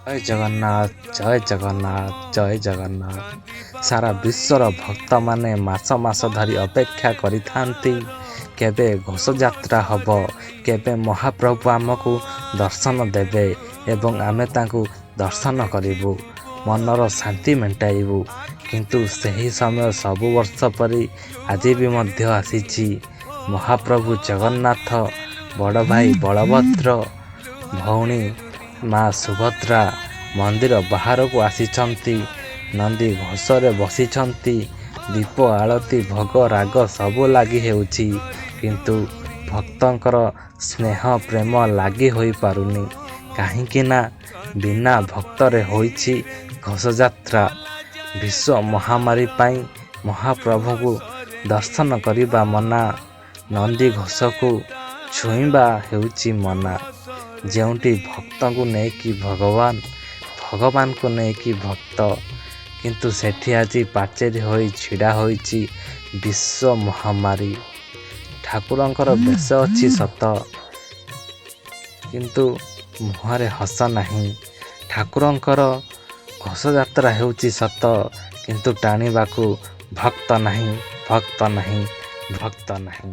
ଜୟ ଜଗନ୍ନାଥ, ଜୟ ଜଗନ୍ନାଥ। ସାରା ବିଶ୍ୱର ଭକ୍ତମାନେ ମାସ ମାସ ଧରି ଅପେକ୍ଷା କରିଥାନ୍ତି କେବେ ଘୋଷଯାତ୍ରା ହେବ, କେବେ ମହାପ୍ରଭୁ ଆମକୁ ଦର୍ଶନ ଦେବେ ଏବଂ ଆମେ ତାଙ୍କୁ ଦର୍ଶନ କରିବୁ, ମନର ଶାନ୍ତି ମେଣ୍ଟାଇବୁ। କିନ୍ତୁ ସେହି ସମୟ ସବୁ ବର୍ଷ ପରି ଆଜି ବି ମଧ୍ୟ ଆସିଛି। ମହାପ୍ରଭୁ ଜଗନ୍ନାଥ, ବଡ଼ ଭାଇ ବଳଭଦ୍ର, ଭଉଣୀ ମା ସୁଭଦ୍ରା ମନ୍ଦିର ବାହାରକୁ ଆସିଛନ୍ତି। ନନ୍ଦୀ ଘୋଷରେ ବସିଛନ୍ତି। ଦୀପ ଆଳତି ଭୋଗ ରାଗ ସବୁ ଲାଗି ହେଉଛି, କିନ୍ତୁ ଭକ୍ତଙ୍କର ସ୍ନେହ ପ୍ରେମ ଲାଗି ହୋଇପାରୁନି। କାହିଁକି ନା ବିନା ଭକ୍ତରେ ହୋଇଛି ଘୋଷଯାତ୍ରା। ବିଶ୍ୱ ମହାମାରୀ ପାଇଁ ମହାପ୍ରଭୁଙ୍କୁ ଦର୍ଶନ କରିବା ମନା, ନନ୍ଦୀ ଘୋଷକୁ ଛୁଇଁବା ହେଉଛି ମନା। ଯେଉଁଠି ଭକ୍ତଙ୍କୁ ନେଇକି ଭଗବାନ, ଭଗବାନଙ୍କୁ ନେଇକି ଭକ୍ତ, କିନ୍ତୁ ସେଠି ଆଜି ପାଚେରୀ ହୋଇ ଛିଡ଼ା ହୋଇଛି ବିଶ୍ୱ ମହାମାରୀ। ଠାକୁରଙ୍କର ବେଶ ଅଛି ସତ, କିନ୍ତୁ ମୁହଁରେ ହସ ନାହିଁ। ଠାକୁରଙ୍କର ଘୋଷଯାତ୍ରା ହେଉଛି ସତ, କିନ୍ତୁ ଟାଣିବାକୁ ଭକ୍ତ ନାହିଁ, ଭକ୍ତ ନାହିଁ, ଭକ୍ତ ନାହିଁ।